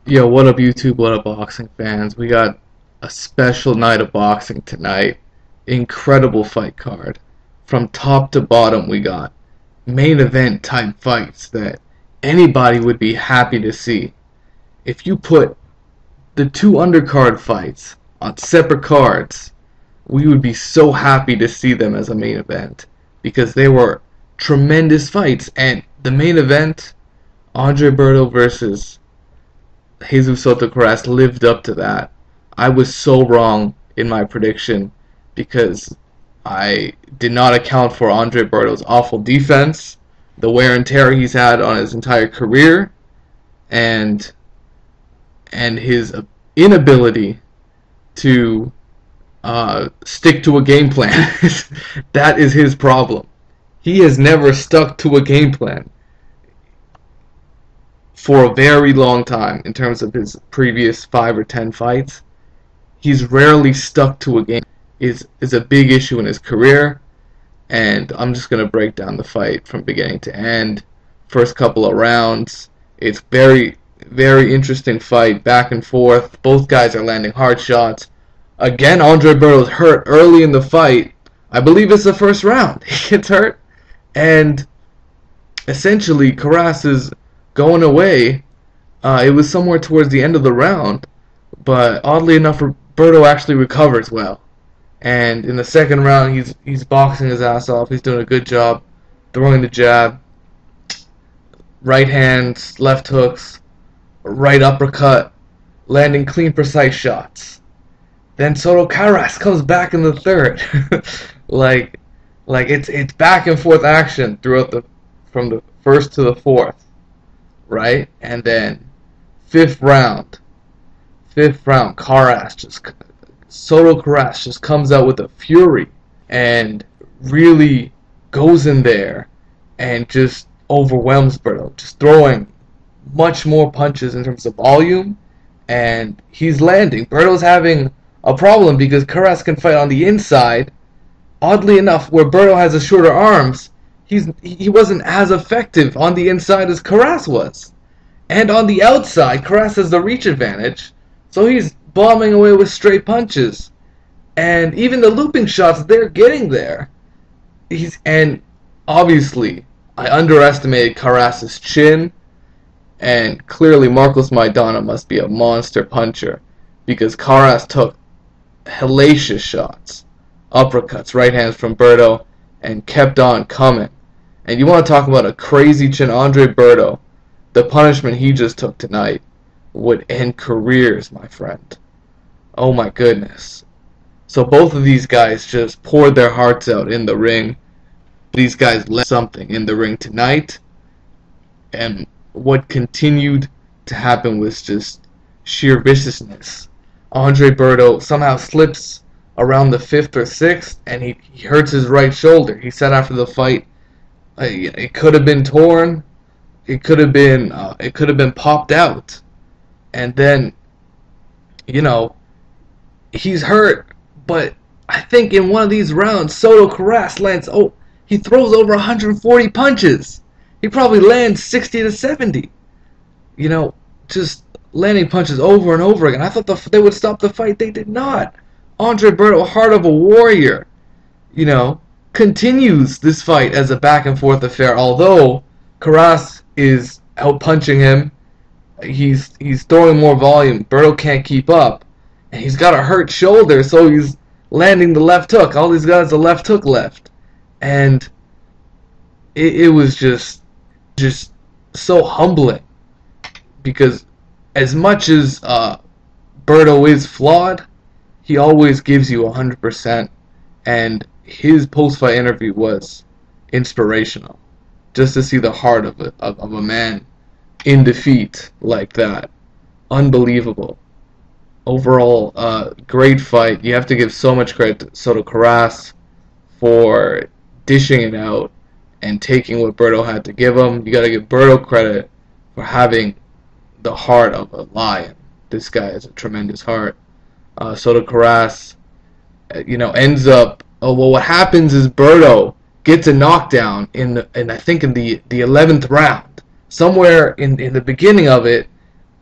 Yo, what up YouTube, what up boxing fans? We got a special night of boxing tonight. Incredible fight card. From top to bottom we got main event type fights that anybody would be happy to see. If you put the two undercard fights on separate cards, we would be so happy to see them as a main event because they were tremendous fights. And the main event, Andre Berto versus Jesus Soto Karass, lived up to that. I was so wrong in my prediction because I did not account for Andre Berto's awful defense, the wear and tear he's had on his entire career, and his inability to stick to a game plan. That is his problem. He has never stuck to a game plan for a very long time. In terms of his previous 5 or 10 fights, he's rarely stuck to a game. Is a big issue in his career, and I'm just gonna break down the fight from beginning to end. First couple of rounds, it's very interesting fight, back and forth. Both guys are landing hard shots. Again, Andre Berto's hurt early in the fight. I believe it's the first round. He gets hurt, and essentially Karass is going away. It was somewhere towards the end of the round, but oddly enough, Berto actually recovers well. And in the second round, he's boxing his ass off. He's doing a good job throwing the jab, right hands, left hooks, right uppercut, landing clean, precise shots. Then Soto Karass comes back in the third. like it's back and forth action throughout from the first to the fourth, right? And then fifth round, Soto Karass just comes out with a fury and really goes in there and just overwhelms Berto, just throwing much more punches in terms of volume, and he's landing. Berto's having a problem because Karass can fight on the inside. Oddly enough, where Berto has the shorter arms, he wasn't as effective on the inside as Karass was. And on the outside, Karass has the reach advantage, so he's bombing away with straight punches. And even the looping shots, they're getting there. And obviously, I underestimated Karass's chin, and clearly Marcos Maidana must be a monster puncher because Karass took hellacious shots, uppercuts, right hands from Berto, and kept on coming. And you want to talk about a crazy chin, Andre Berto, the punishment he just took tonight would end careers, my friend. Oh my goodness. So both of these guys just poured their hearts out in the ring. These guys left something in the ring tonight, and what continued to happen was just sheer viciousness. Andre Berto somehow slips around the 5th or 6th, and he hurts his right shoulder. He said after the fight, it could have been torn, it could have been popped out, and then, you know, he's hurt. But I think in one of these rounds, Soto Karass lands. He throws over 140 punches. He probably lands 60 to 70. You know, just landing punches over and over again. I thought they would stop the fight. They did not. Andre Berto, heart of a warrior, you know, continues this fight as a back and forth affair. Although Karass is out punching him, he's throwing more volume. Berto can't keep up, and he's got a hurt shoulder, so he's landing the left hook. All he's got is a left hook left, and it was just so humbling because as much as Berto is flawed, he always gives you 100%, and his post-fight interview was inspirational. Just to see the heart of a man in defeat like that, unbelievable. Overall, great fight. You have to give so much credit to Soto Karass for dishing it out and taking what Berto had to give him. You got to give Berto credit for having the heart of a lion. This guy has a tremendous heart. Soto Karass, ends up. Oh well, what happens is Berto gets a knockdown I think in the 11th round. Somewhere in the beginning of it,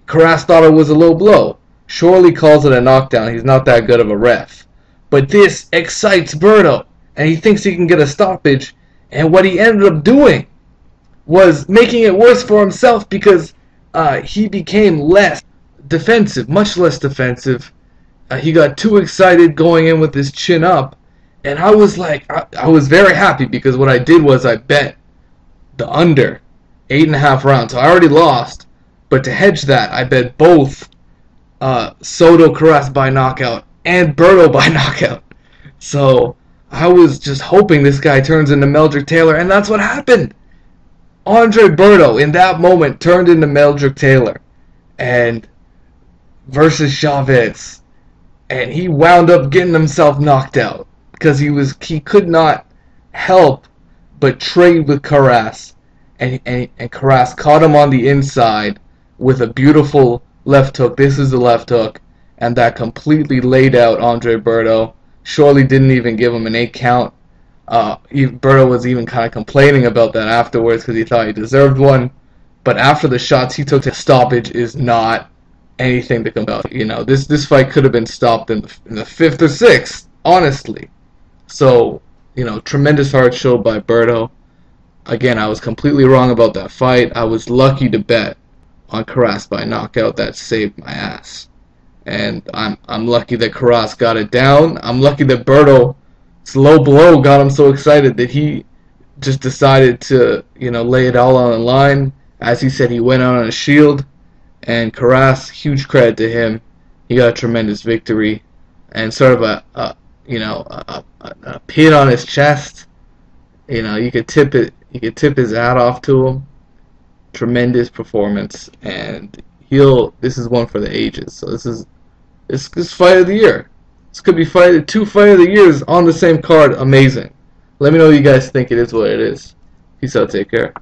Karass thought it was a low blow. Surely calls it a knockdown. He's not that good of a ref. But this excites Berto, and he thinks he can get a stoppage. And what he ended up doing was making it worse for himself, because he became less defensive, much less defensive. He got too excited going in with his chin up, and I was like, I was very happy, because what I did was I bet the under 8.5 rounds. So I already lost, but to hedge that, I bet both Soto Karass by knockout and Berto by knockout. So I was just hoping this guy turns into Meldrick Taylor, and that's what happened. Andre Berto in that moment turned into Meldrick Taylor, and versus Chavez, and he wound up getting himself knocked out because he could not help but trade with Karass, and Karass caught him on the inside with a beautiful left hook. This is the left hook, and that completely laid out Andre Berto. Surely didn't even give him an 8 count. Berto was even kind of complaining about that afterwards because he thought he deserved one. But after the shots he took, the stoppage is not anything to come about. You know, this fight could have been stopped in the 5th or 6th, honestly. So, you know, tremendous hard show by Berto. Again, I was completely wrong about that fight. I was lucky to bet on Karass by knockout. That saved my ass. And I'm lucky that Karass got it down. I'm lucky that Berto's low blow got him so excited that he just decided to, you know, lay it all on the line. As he said, he went out on a shield. And Karass, huge credit to him. He got a tremendous victory, and sort of a pin on his chest. You know, you could tip it. You could tip his hat off to him. Tremendous performance, and this is one for the ages. So this fight of the year. This could be two fight of the years on the same card. Amazing. Let me know what you guys think it is what it is. Peace out. Take care.